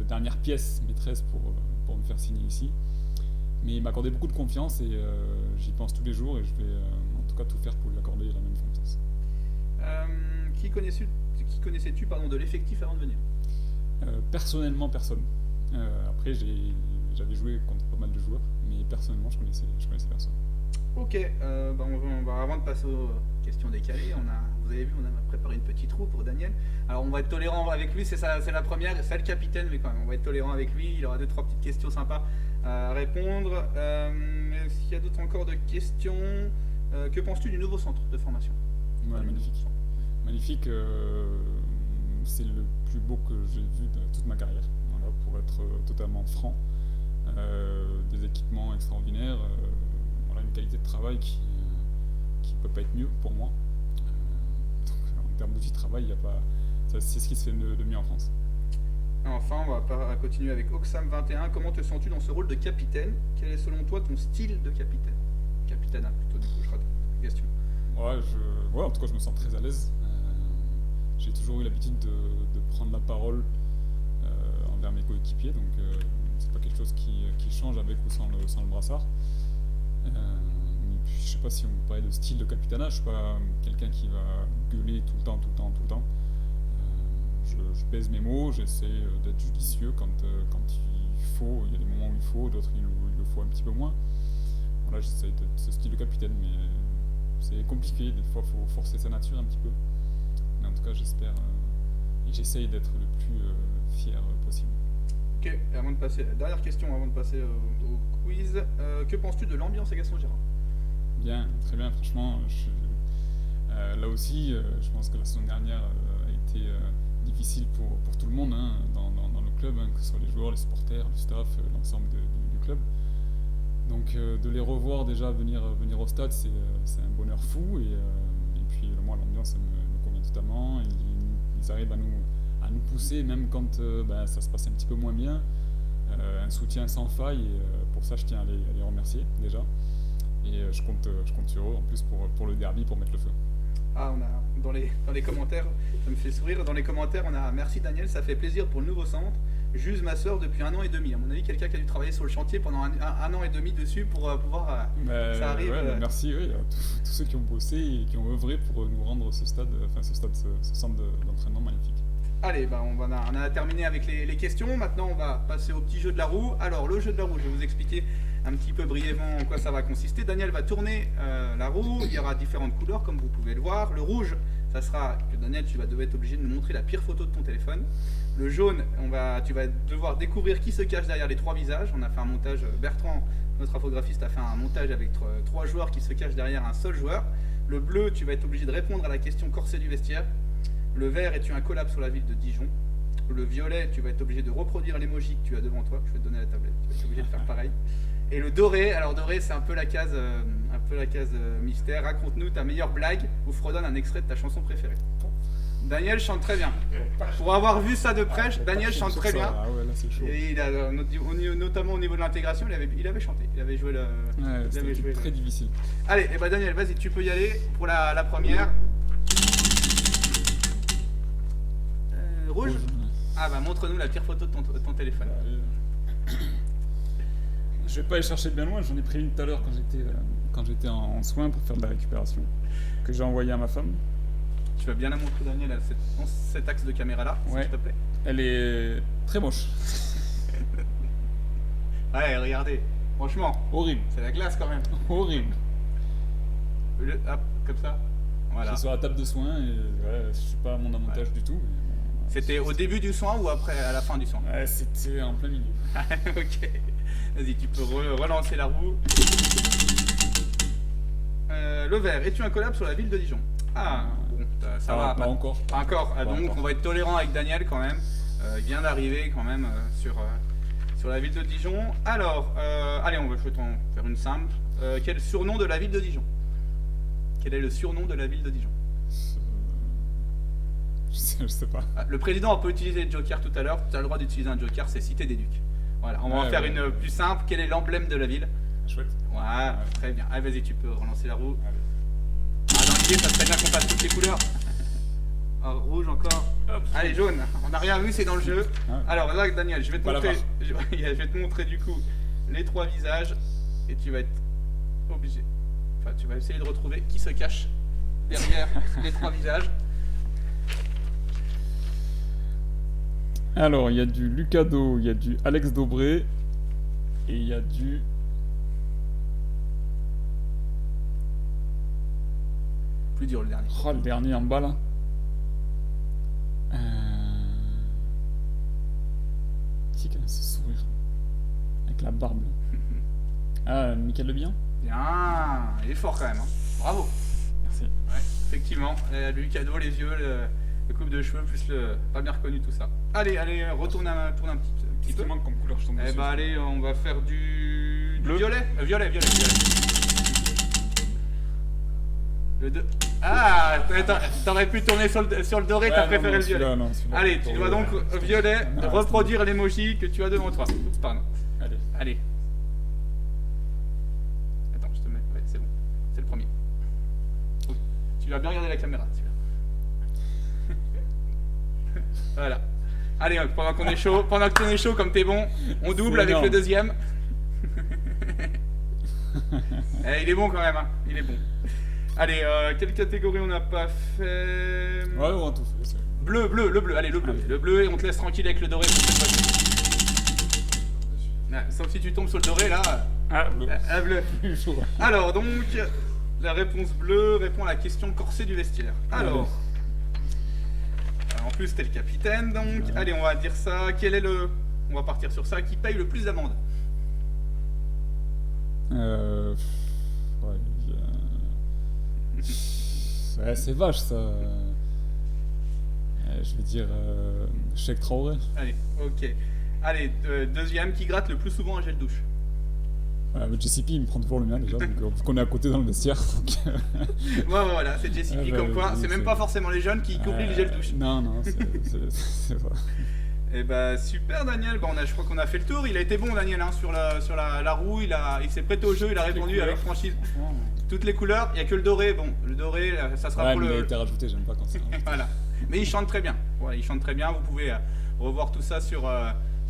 dernière pièce maîtresse pour me faire signer ici. Mais il m'a accordé beaucoup de confiance et j'y pense tous les jours et je vais en tout cas tout faire pour lui accorder la même confiance. Qui connaissais-tu de l'effectif avant de venir? Personnellement, personne. Après, j'avais joué contre pas mal de joueurs, mais personnellement, je connaissais personne. Ok, on va, avant de passer aux questions décalées, vous avez vu, on a préparé une petite roue pour Daniel. Alors on va être tolérant avec lui, c'est la première, c'est le capitaine, mais quand même, on va être tolérant avec lui, il aura 2-3 petites questions sympas à répondre. Est-ce qu'il y a d'autres encore de questions? Que penses-tu du nouveau centre de formation? Ouais, magnifique. Magnifique, c'est le plus beau que j'ai vu de toute ma carrière, voilà, pour être totalement franc. Des équipements extraordinaires, voilà, une qualité de travail qui peut pas être mieux pour moi. Donc, en termes d'outils de travail, c'est ce qui se fait de mieux en France. Enfin, on va continuer avec Oxam21. Comment te sens-tu dans ce rôle de capitaine? Quel est selon toi ton style de capitaine? Capitaine, plutôt, du coup, je rate la question. Ouais, en tout cas, je me sens très à l'aise. J'ai toujours eu l'habitude de prendre la parole envers mes coéquipiers, donc c'est pas quelque chose qui change avec ou sans le brassard. Je sais pas si on parlait de style de capitanat, je suis pas quelqu'un qui va gueuler tout le temps. Je pèse mes mots, j'essaie d'être judicieux quand il faut. Il y a des moments où il faut, d'autres il le faut un petit peu moins. Voilà, j'essaie d'être ce style de capitaine, mais c'est compliqué. Des fois, il faut forcer sa nature un petit peu. Mais en tout cas, j'espère et j'essaye d'être le plus fier possible. Ok, et avant de passer, dernière question avant de passer au quiz, que penses-tu de l'ambiance à Gaston Gérard? Bien, très bien, franchement. Là aussi, je pense que la saison dernière a été difficile pour tout le monde dans le club, que ce soit les joueurs, les supporters, le staff, l'ensemble du club. Donc de les revoir déjà venir au stade, c'est un bonheur fou. Et puis moi, l'ambiance me convient totalement. Ils arrivent à nous pousser, même quand ça se passe un petit peu moins bien. Un soutien sans faille, et pour ça, je tiens à les remercier déjà. Et je compte sur eux en plus pour le derby, pour mettre le feu. Ah, on a dans les commentaires, ça me fait sourire. Dans les commentaires, on a merci Daniel, ça fait plaisir pour le nouveau centre. J'use ma soeur depuis 1 an et demi. À mon avis, quelqu'un qui a dû travailler sur le chantier pendant un an et demi dessus pour pouvoir. Ça arrive. Ouais, merci, oui, à tous ceux qui ont bossé et qui ont œuvré pour nous rendre ce centre d'entraînement magnifique. Allez, on a terminé avec les questions. Maintenant, on va passer au petit jeu de la roue. Alors, le jeu de la roue, je vais vous expliquer un petit peu brièvement en quoi ça va consister. Daniel va tourner la roue. Il y aura différentes couleurs, comme vous pouvez le voir. Le rouge, ça sera que Daniel, tu vas devoir être obligé de nous montrer la pire photo de ton téléphone. Le jaune, tu vas devoir découvrir qui se cache derrière les 3 visages. On a fait un montage, Bertrand, notre infographiste, a fait un montage avec 3 joueurs qui se cachent derrière un seul joueur. Le bleu, tu vas être obligé de répondre à la question corset du vestiaire. Le vert, es-tu un collab sur la ville de Dijon? Le violet, tu vas être obligé de reproduire l'emoji que tu as devant toi. Je vais te donner la tablette, tu vas être obligé de faire pareil. Et le doré, alors doré, c'est un peu la case mystère. Raconte-nous ta meilleure blague ou fredonne un extrait de ta chanson préférée. Daniel chante très bien. Pour avoir vu ça de près, Daniel chante très bien. Ah ouais, là c'est chaud. Et notamment au niveau de l'intégration, il avait chanté. Il avait joué le. Ouais, c'était très difficile. Allez, et Daniel, vas-y, tu peux y aller pour la première. Rouge. Ah montre-nous la pire photo de ton téléphone. Je vais pas aller chercher bien loin, j'en ai pris une tout à l'heure quand j'étais en soins pour faire de la récupération, que j'ai envoyée à ma femme. Tu vas bien la montrer, Daniel, dans cet axe de caméra là, ouais. s'il te plaît. Elle est très moche. Ouais, regardez, franchement. Horrible. C'est la glace quand même. Horrible. Hop, comme ça. Voilà. Je suis sur la table de soins et je suis pas à mon avantage du tout. Mais c'était au début du soin ou après, à la fin du soin? Ouais, c'était en plein milieu. Ok. Vas-y, tu peux relancer la roue. Le vert, es-tu un collab sur la ville de Dijon? Ah, bon, ça va. Pas encore. Pas encore. Pas donc encore. On va être tolérant avec Daniel quand même. Il vient d'arriver quand même sur la ville de Dijon. Alors, allez, je vais t'en faire une simple. Quel surnom de la ville de Dijon? Quel est le surnom de la ville de Dijon? Je sais pas. Le président peut utiliser le joker tout à l'heure. Tu as le droit d'utiliser un joker, c'est Cité des Ducs. Voilà, on va en faire une plus simple. Quel est l'emblème de la ville? Chouette. Ouais, très bien. Allez, vas-y, tu peux relancer la roue. Allez. Olivier, ça serait bien qu'on fasse toutes les couleurs. Ah, rouge encore. Hop. Allez, jaune. On n'a rien vu, c'est dans le jeu. Ah. Alors là, Daniel, je vais te Pas la montrer. barre. Je vais te montrer du coup les 3 visages et tu vas être obligé. Enfin, tu vas essayer de retrouver qui se cache derrière les 3 visages. Alors, il y a du Lucado, il y a du Alex Dobré et il y a du. Plus dur le dernier. Oh, le dernier en bas là. Qui a ce sourire avec la barbe là. Ah, Michael Le Bien. Bien, il est fort quand même. Hein. Bravo. Merci. Ouais, effectivement, le cadeau, les yeux, le coupe de cheveux, plus le pas bien reconnu tout ça. Allez, tourne un petit peu. Qu'est-ce qui manque comme couleur je tombe Eh dessus. bah allez, on va faire du Bleu. violet. Violet. Le 2. Ah, t'aurais pu tourner sur le doré, Ouais, t'as non, préféré non, le violet. celui-là, non, celui-là, Allez, pour tu le- dois donc, violet, Ah, reproduire l'emoji que tu as devant toi. Oups, pardon. Allez. Allez. Attends, je te mets. Ouais, c'est bon. C'est le premier. Oui. Tu vas bien regarder la caméra, celui-là. Voilà. Allez, pendant qu'on est chaud, comme t'es bon, on double C'est avec énorme. le deuxième. Il est bon quand même, hein. Il est bon. Allez, quelle catégorie on n'a pas fait? Ouais, on a tout fait. Bleu. Allez, le bleu. Allez. Le bleu et on te laisse tranquille avec le doré pour cette fois-ci. Ouais, sauf si tu tombes sur le doré là. Ah, bleu. Bleu. Plus chaud. Alors donc, la réponse bleue répond à la question corsée du vestiaire. Alors, en plus t'es le capitaine donc. Ouais. Allez, on va dire ça. On va partir sur ça. Qui paye le plus d'amende? Ouais, c'est vache ça. Je vais dire Cheikh Traoré. Allez, ok. Allez, deuxième, qui gratte le plus souvent un gel douche? Mais JCP il me prend toujours le mien déjà, donc vu qu'on est à côté dans le vestiaire. Donc, Ouais, voilà, c'est JCP Ah, bah, comme quoi. oui, C'est même c'est- pas forcément les jeunes qui oublient le gel douche. Non, c'est ça. Et bah super Daniel, bah, je crois qu'on a fait le tour. Il a été bon Daniel hein, sur la roue, il s'est prêté au jeu, il a Toutes les répondu couleurs. avec franchise. Franchement, Toutes les couleurs, il n'y a que le doré. Bon, le doré, ça sera ouais, pour mais il a le. été rajouté, j'aime pas quand ça. Voilà. Mais il chante très bien. Ouais, il chante très bien. Vous pouvez revoir tout ça sur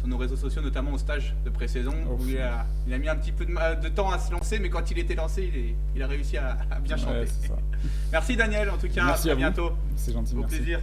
nos réseaux sociaux, notamment au stage de pré-saison, Oh, où il a mis un petit peu de temps à se lancer, mais quand il était lancé, il a réussi à bien chanter. Ouais, c'est ça. Merci Daniel, en tout cas, Merci à à vous. bientôt. C'est gentil, Au merci. plaisir.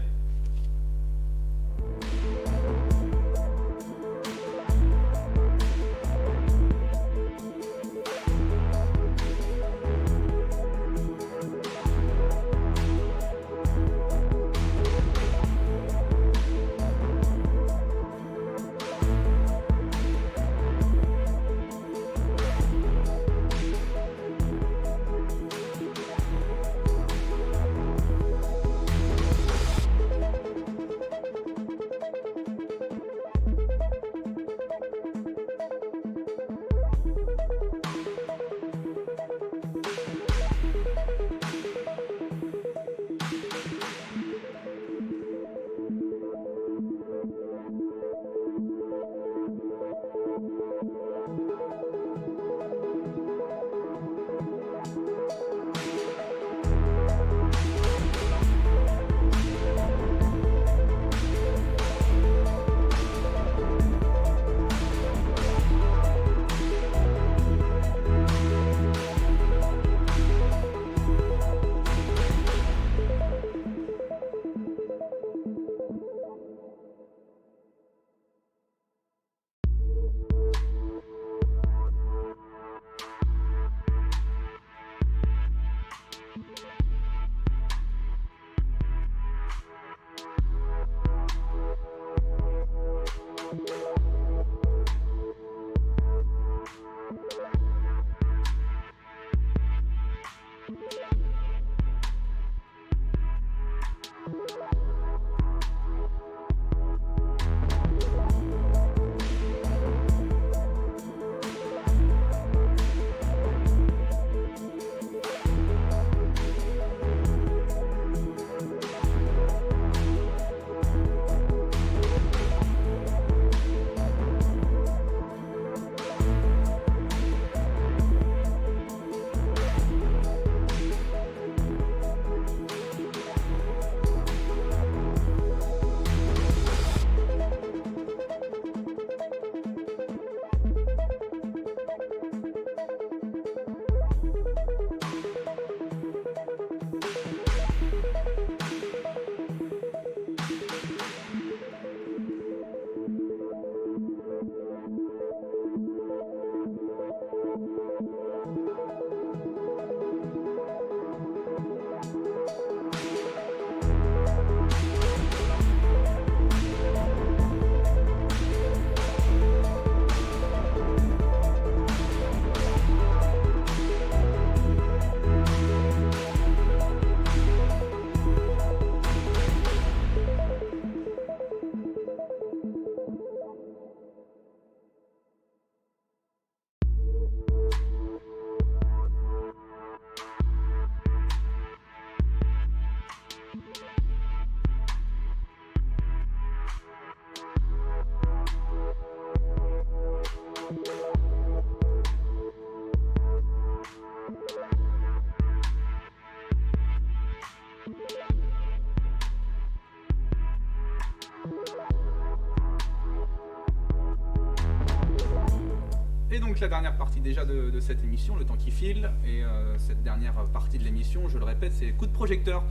donc la dernière partie déjà de cette émission, le temps qui file, et cette dernière partie de l'émission, je le répète, c'est coup de projecteur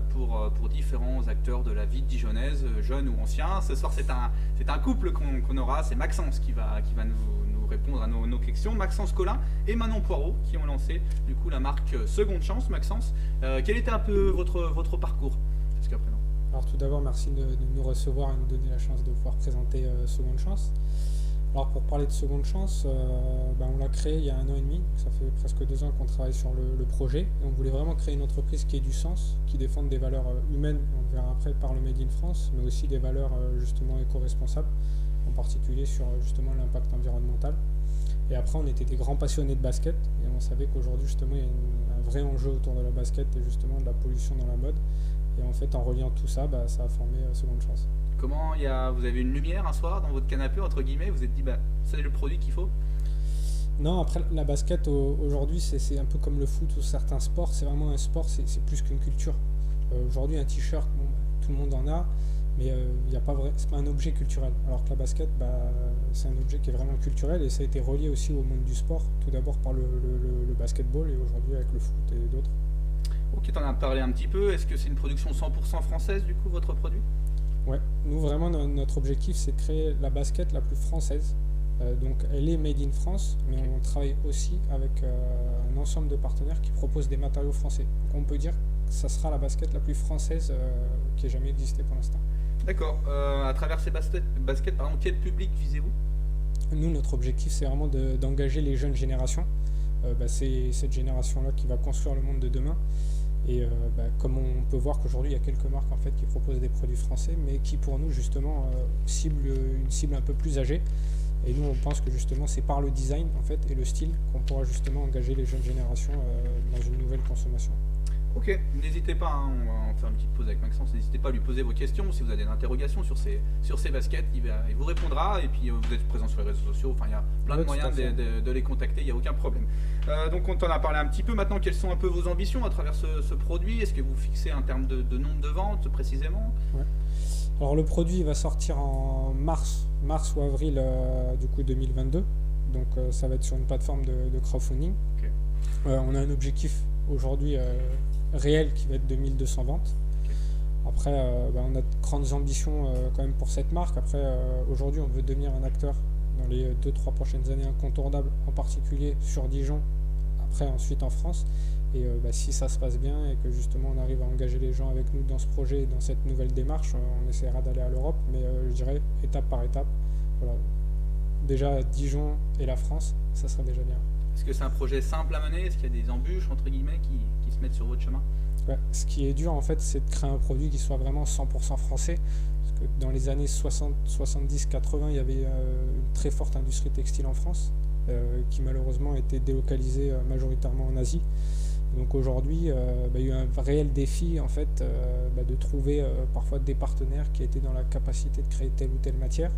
pour différents acteurs de la vie dijonnaise, jeunes ou anciens. Ce soir, c'est un couple qu'on aura, c'est Maxence qui va nous répondre à nos questions. Maxence Collin et Manon Poirot qui ont lancé du coup la marque Seconde Chance. Maxence, quel était un peu votre parcours jusqu'à présent? Alors tout d'abord, merci de nous recevoir et nous donner la chance de pouvoir présenter Seconde Chance. Alors pour parler de Seconde Chance, on l'a créé il y a 1 an et demi, ça fait presque 2 ans qu'on travaille sur le projet. Et on voulait vraiment créer une entreprise qui ait du sens, qui défende des valeurs humaines, on verra après par le Made in France, mais aussi des valeurs justement éco-responsables, en particulier sur justement l'impact environnemental. Et après, on était des grands passionnés de basket et on savait qu'aujourd'hui justement il y a un vrai enjeu autour de la basket et justement de la pollution dans la mode. Et en fait, en reliant tout ça, ça a formé Seconde Chance. Comment vous avez une lumière un soir dans votre canapé, entre guillemets, vous vous êtes dit, c'est le produit qu'il faut? Non, après, la basket, aujourd'hui, c'est un peu comme le foot ou certains sports. C'est vraiment un sport, c'est plus qu'une culture. Aujourd'hui, un t-shirt, tout le monde en a, mais c'est pas un objet culturel. Alors que la basket, c'est un objet qui est vraiment culturel et ça a été relié aussi au monde du sport. Tout d'abord par le basketball et aujourd'hui avec le foot et d'autres. Ok, t'en as parlé un petit peu. Est-ce que c'est une production 100% française, du coup, votre produit? Ouais, nous vraiment notre objectif c'est de créer la basket la plus française. Donc elle est made in France, mais on travaille aussi avec un ensemble de partenaires qui proposent des matériaux français. Donc on peut dire que ça sera la basket la plus française qui ait jamais existé pour l'instant. D'accord. À travers ces baskets, par exemple, quel public visez-vous? Nous, notre objectif c'est vraiment d'engager les jeunes générations. C'est cette génération-là qui va construire le monde de demain. Et comme on peut voir qu'aujourd'hui il y a quelques marques en fait qui proposent des produits français mais qui pour nous justement ciblent une cible un peu plus âgée et nous on pense que justement c'est par le design en fait et le style qu'on pourra justement engager les jeunes générations dans une nouvelle consommation. Ok, n'hésitez pas, on va en faire une petite pause avec Maxence, n'hésitez pas à lui poser vos questions, si vous avez des interrogations sur ces baskets, il vous répondra, et puis vous êtes présent sur les réseaux sociaux, enfin il y a plein de moyens de les contacter, il n'y a aucun problème. Donc on t'en a parlé un petit peu, maintenant quelles sont un peu vos ambitions à travers ce produit? Est-ce que vous fixez un terme de nombre de ventes précisément? Ouais. Alors le produit va sortir en mars ou avril du coup 2022, donc ça va être sur une plateforme de crowdfunding. Okay. On a un objectif aujourd'hui réel qui va être de 1200 ventes. Okay. Après, on a de grandes ambitions quand même pour cette marque. Après, aujourd'hui, on veut devenir un acteur dans les 2-3 prochaines années incontournable, en particulier sur Dijon, après ensuite en France. Et si ça se passe bien et que justement on arrive à engager les gens avec nous dans ce projet et dans cette nouvelle démarche, on essaiera d'aller à l'Europe, mais je dirais étape par étape. Voilà. Déjà Dijon et la France, ça serait déjà bien. Est-ce que c'est un projet simple à mener? Est-ce qu'il y a des embûches entre guillemets qui se mettent sur votre chemin? Ouais, ce qui est dur en fait, c'est de créer un produit qui soit vraiment 100% français. Parce que dans les années 60, 70, 80, il y avait une très forte industrie textile en France, qui malheureusement était délocalisée majoritairement en Asie. Donc aujourd'hui, il y a eu un réel défi en fait de trouver parfois des partenaires qui étaient dans la capacité de créer telle ou telle matière.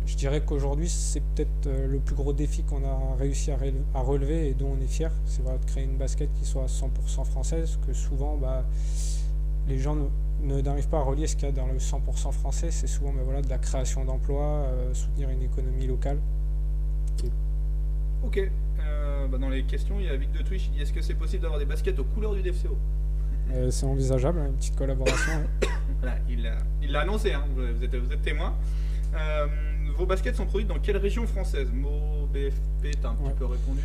Je dirais qu'aujourd'hui, c'est peut-être le plus gros défi qu'on a réussi à relever et dont on est fier. C'est de créer une basket qui soit 100% française, que souvent les gens n'arrivent pas à relier ce qu'il y a dans le 100% français. C'est souvent de la création d'emplois, soutenir une économie locale. Ok. Dans les questions, il y a Vic de Twitch qui dit: est-ce que c'est possible d'avoir des baskets aux couleurs du DFCO? C'est envisageable, une petite collaboration. Voilà, il l'a annoncé, hein, vous êtes témoin. Vos baskets sont produites dans quelle région française? Meaux, BFP, t'as un petit peu répondu.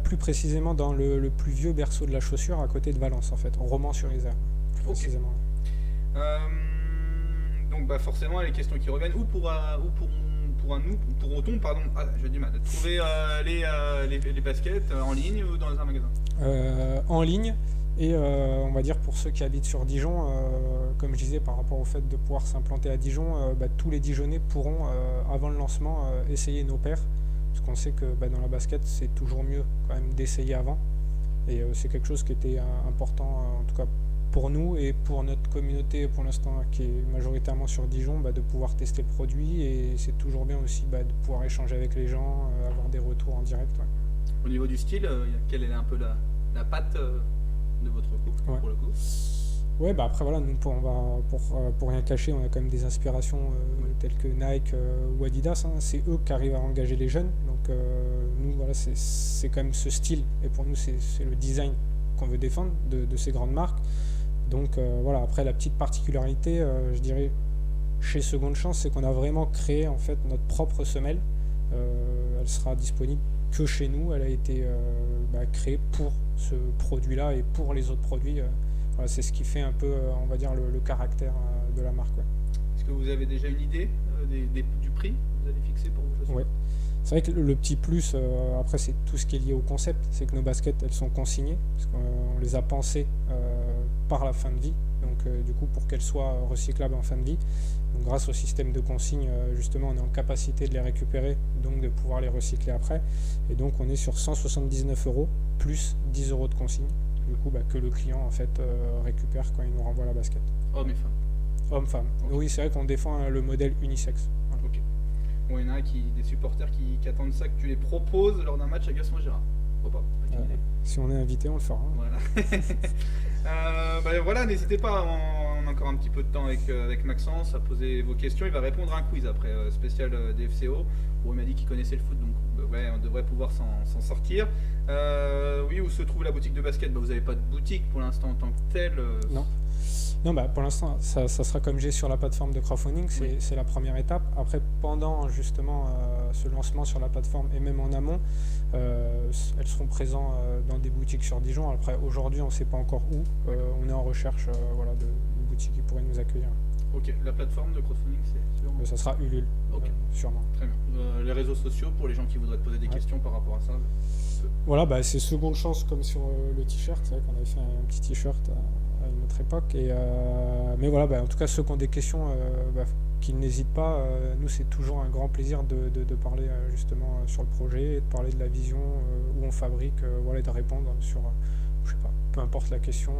Plus précisément dans le plus vieux berceau de la chaussure, à côté de Valence en fait, en Romans-sur-Isère, plus précisément. Donc forcément les questions qui reviennent, où pourront-on trouver les baskets en ligne ou dans un magasin? En ligne. Et on va dire pour ceux qui habitent sur Dijon, comme je disais par rapport au fait de pouvoir s'implanter à Dijon, tous les Dijonnais pourront avant le lancement essayer nos paires, parce qu'on sait que dans la basket c'est toujours mieux quand même d'essayer avant, et c'est quelque chose qui était important en tout cas pour nous et pour notre communauté pour l'instant qui est majoritairement sur Dijon, de pouvoir tester le produit, et c'est toujours bien aussi de pouvoir échanger avec les gens, avoir des retours en direct. Ouais. Au niveau du style, quelle est un peu la patte de votre couple pour le coup? Ouais, bah après voilà, nous pour rien cacher, on a quand même des inspirations telles que Nike ou Adidas, hein. C'est eux qui arrivent à engager les jeunes, donc nous voilà, c'est quand même ce style, et pour nous c'est le design qu'on veut défendre de ces grandes marques. Donc voilà, après la petite particularité, je dirais, chez Seconde Chance, c'est qu'on a vraiment créé en fait notre propre semelle. Elle sera disponible que chez nous, elle a été créée pour ce produit-là et pour les autres produits. Voilà, c'est ce qui fait un peu, on va dire, le caractère de la marque. Ouais. Est-ce que vous avez déjà une idée du prix que vous allez fixer pour vos chaussures? Ouais. C'est vrai que le petit plus, après, c'est tout ce qui est lié au concept, c'est que nos baskets, elles sont consignées, parce qu'on les a pensées par la fin de vie, donc du coup, pour qu'elles soient recyclables en fin de vie. Donc grâce au système de consigne, justement, on est en capacité de les récupérer, donc de pouvoir les recycler après. Et donc on est sur 179 € plus 10 € de consigne, du coup, que le client en fait récupère quand il nous renvoie la basket. Hommes et femmes. Homme-femme. Okay. Oui, c'est vrai qu'on défend le modèle unisexe. Voilà. Ok. Bon, il y en a des supporters qui attendent ça, que tu les proposes lors d'un match à Gaston-Gérard. Faut pas. Si on est invité, on le fera. Voilà. Voilà, n'hésitez pas, on a encore un petit peu de temps avec Maxence à poser vos questions. Il va répondre à un quiz après, spécial DFCO. Bon, il m'a dit qu'il connaissait le foot, donc on devrait pouvoir s'en sortir. Oui, où se trouve la boutique de basket? Vous n'avez pas de boutique pour l'instant en tant que telle. Non, pour l'instant, ça sera comme j'ai sur la plateforme de crowdfunding, c'est la première étape. Après, pendant justement ce lancement sur la plateforme et même en amont, elles seront présentes dans des boutiques sur Dijon. Après, aujourd'hui, on ne sait pas encore où. On est en recherche de boutiques qui pourraient nous accueillir. Ok, la plateforme de crowdfunding, c'est sûr? Ça sera Ulule, sûrement. Très bien. Les réseaux sociaux, pour les gens qui voudraient te poser des questions par rapport à ça? Voilà, c'est Seconde Chance comme sur le t-shirt. C'est vrai qu'on avait fait un petit t-shirt à une autre époque. Mais voilà, en tout cas, ceux qui ont des questions, qu'ils n'hésitent pas. Nous, c'est toujours un grand plaisir de parler justement sur le projet, de parler de la vision, où on fabrique, et de répondre sur, je sais pas, peu importe la question,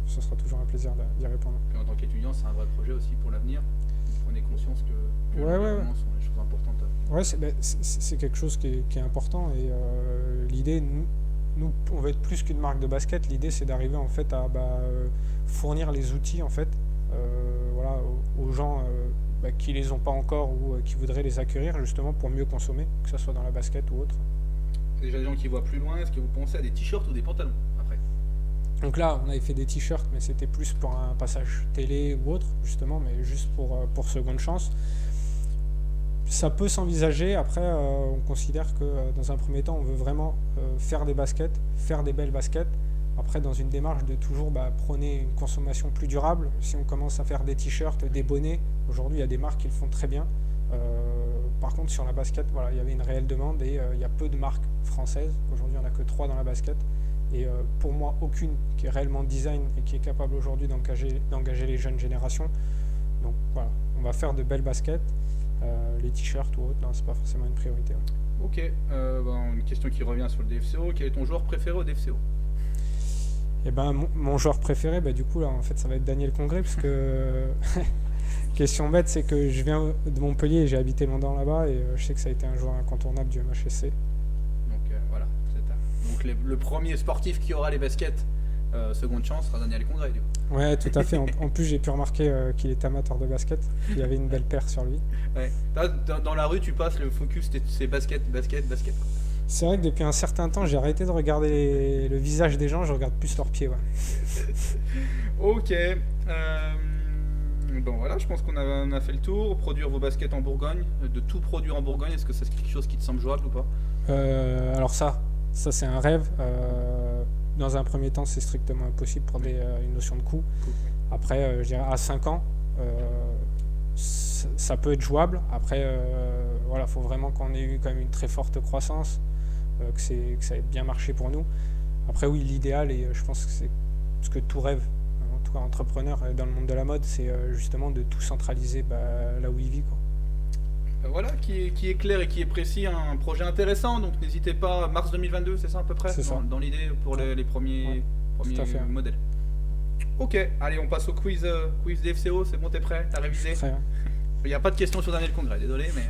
ce sera toujours un plaisir d'y répondre. Et en tant qu'étudiant, c'est un vrai projet aussi pour l'avenir. Vous prenez conscience que l'environnement sont des choses importantes. Ouais, c'est quelque chose qui est important, et l'idée, nous, on veut être plus qu'une marque de basket. L'idée, c'est d'arriver en fait à fournir les outils en fait, aux gens qui les ont pas encore ou qui voudraient les acquérir justement pour mieux consommer, que ce soit dans la basket ou autre. Déjà des gens qui voient plus loin, est-ce que vous pensez à des t-shirts ou des pantalons après? Donc là, on avait fait des t-shirts, mais c'était plus pour un passage télé ou autre, justement, mais juste pour Seconde Chance. Ça peut s'envisager. Après, on considère que dans un premier temps, on veut vraiment faire des baskets, faire des belles baskets. Après, dans une démarche de toujours prôner une consommation plus durable. Si on commence à faire des t-shirts, des bonnets, aujourd'hui, il y a des marques qui le font très bien. Par contre, sur la basket, il y avait une réelle demande et il y a peu de marques françaises. Aujourd'hui, il n'y en a que 3 dans la basket. Et pour moi, aucune qui est réellement design et qui est capable aujourd'hui d'engager les jeunes générations. Donc voilà, on va faire de belles baskets. Les t-shirts ou autres, non, c'est pas forcément une priorité. Ouais. Ok, une question qui revient sur le DFCO. Quel est ton joueur préféré au DFCO? Mon joueur préféré, du coup, là, en fait, ça va être Daniel Congré, parce que question bête, c'est que je viens de Montpellier et j'ai habité longtemps là-bas, et je sais que ça a été un joueur incontournable du MHSC. Donc voilà, donc le premier sportif qui aura les baskets Seconde Chance sera Daniel Congré, du coup. Ouais, tout à fait. En plus, j'ai pu remarquer qu'il était amateur de basket. Il y avait une belle paire sur lui. Ouais. Là, dans la rue, tu passes, le focus, c'est basket. C'est vrai que depuis un certain temps, j'ai arrêté de regarder le visage des gens, je regarde plus leurs pieds. Ouais. Ok. Bon voilà, je pense qu'on a fait le tour. Produire vos baskets en Bourgogne, de tout produire en Bourgogne, est-ce que c'est quelque chose qui te semble jouable ou pas? Alors ça c'est un rêve. Dans un premier temps, c'est strictement impossible pour une notion de coût. Après, je dirais à 5 ans, ça peut être jouable. Après, faut vraiment qu'on ait eu quand même une très forte croissance, que ça ait bien marché pour nous. Après, oui, l'idéal, et je pense que c'est ce que tout rêve, en tout cas entrepreneur dans le monde de la mode, c'est justement de tout centraliser là où il vit, quoi. Voilà, qui est clair et qui est précis, un projet intéressant, donc n'hésitez pas, mars 2022, c'est ça à peu près, dans l'idée pour les premiers modèles. Ok, allez, on passe au quiz DFCO, c'est bon, t'es prêt? T'as révisé? Très bien. Il n'y a pas de question sur Daniel Congré, désolé, mais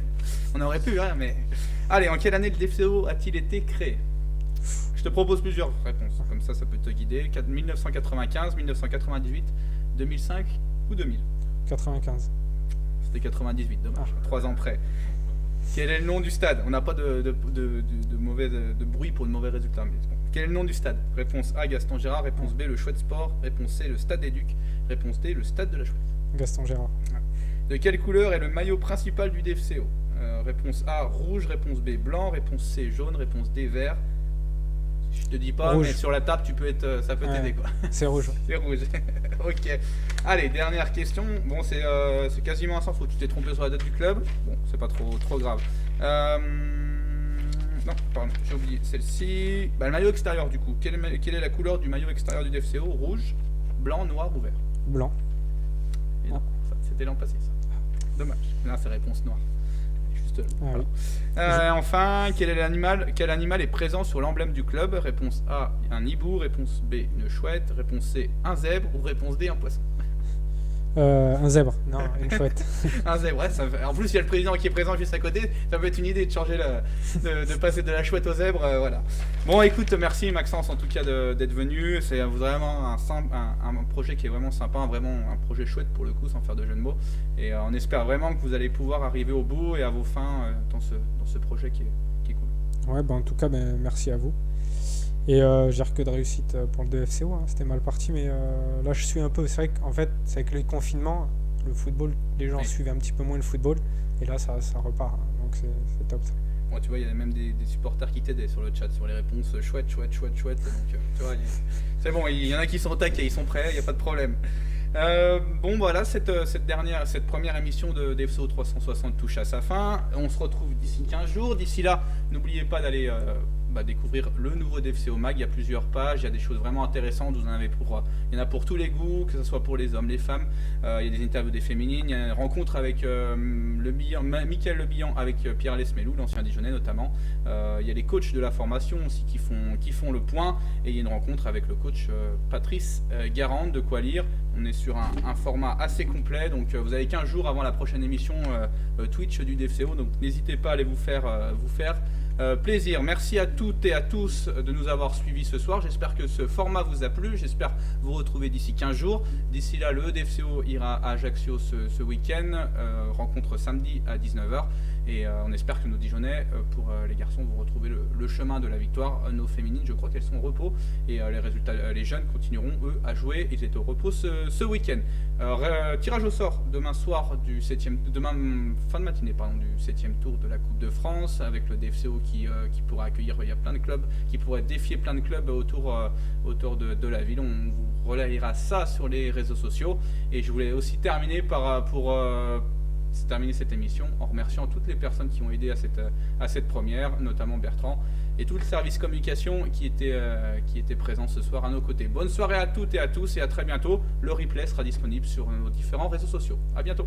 on aurait pu, mais... Allez, en quelle année le DFCO a-t-il été créé? Je te propose plusieurs réponses, comme ça peut te guider. 1995, 1998, 2005 ou 2000? 95. C'était 98, dommage, 3 ans près. Quel est le nom du stade? On n'a pas de bruit pour de mauvais résultats. Mais bon. Quel est le nom du stade? Réponse A, Gaston Gérard. Réponse B, le Chouette Sport. Réponse C, le Stade des Ducs. Réponse D, le Stade de la Chouette. Gaston Gérard. De quelle couleur est le maillot principal du DFCO? Réponse A, rouge. Réponse B, blanc. Réponse C, jaune. Réponse D, vert. Je te dis pas, rouge. mais sur la table, ça peut t'aider quoi. C'est rouge. C'est rouge. Ok. Allez, dernière question. Bon, c'est quasiment un sans faute. Tu t'es trompé sur la date du club. Bon, c'est pas trop grave. Non, pardon, j'ai oublié celle-ci. Le maillot extérieur du coup. Quelle est la couleur du maillot extérieur du DFCO? Rouge, blanc, noir ou vert? Blanc. Et non, c'était l'an passé ça. Dommage. Là, c'est réponse noire. Juste là. Ah, Voilà. Enfin, quel animal est présent sur l'emblème du club? Réponse A, un hibou. Réponse B, une chouette. Réponse C, un zèbre. Ou réponse D, un poisson. Un zèbre. Non, une chouette. Un zèbre, ouais, en plus il y a le président qui est présent juste à côté, ça peut être une idée de changer de passer de la chouette au zèbre, voilà. Bon écoute, merci Maxence en tout cas d'être venu, c'est vraiment un projet qui est vraiment sympa, vraiment un projet chouette pour le coup, sans faire de jeu de mots, et on espère vraiment que vous allez pouvoir arriver au bout et à vos fins dans ce projet qui est cool. Ouais, en tout cas, merci à vous. Et j'ai que de réussite pour le DFCO, hein. C'était mal parti, mais là je suis un peu. C'est vrai qu'en fait, c'est avec le confinement, le football, les gens suivent un petit peu moins le football, et là ça repart, hein. Donc c'est top ça. Bon, tu vois, il y a même des supporters qui t'aidaient sur le chat, sur les réponses chouette. Donc tu vois, c'est bon, il y en a qui sont au taquet, ils sont prêts, il n'y a pas de problème. Bon voilà, cette première émission de DFCO 360 touche à sa fin. On se retrouve d'ici 15 jours. D'ici là, n'oubliez pas d'aller découvrir le nouveau DFCO Mag. Il y a plusieurs pages, il y a des choses vraiment intéressantes. Il y en a pour tous les goûts, que ce soit pour les hommes, les femmes. Il y a des interviews des féminines. Il y a une rencontre avec Mickaël Le Bihan avec Pierre Lesmelou, l'ancien Dijonais notamment. Il y a les coachs de la formation aussi qui font le point. Et il y a une rencontre avec le coach Patrice Garande, de quoi lire. On est sur un format assez complet, donc vous avez 15 jours avant la prochaine émission Twitch du DFCO, donc n'hésitez pas à aller vous faire plaisir. Merci à toutes et à tous de nous avoir suivis ce soir. J'espère que ce format vous a plu. J'espère vous retrouver d'ici 15 jours. D'ici là, le DFCO ira à Ajaccio ce week-end. Rencontre samedi à 19h. Et on espère que nos Dijonnais, pour les garçons, vont retrouver le chemin de la victoire. Nos féminines, je crois qu'elles sont au repos. Et les jeunes continueront, eux, à jouer. Ils étaient au repos ce week-end. Tirage au sort demain soir demain fin de matinée du 7e tour de la Coupe de France, avec le DFCO qui pourra accueillir, il y a plein de clubs, qui pourraient défier plein de clubs autour de la ville. On vous relayera ça sur les réseaux sociaux. Et je voulais aussi terminer pour terminer cette émission en remerciant toutes les personnes qui ont aidé à cette première, notamment Bertrand et tout le service communication qui était présent ce soir à nos côtés. Bonne soirée à toutes et à tous et à très bientôt. Le replay sera disponible sur nos différents réseaux sociaux. À bientôt.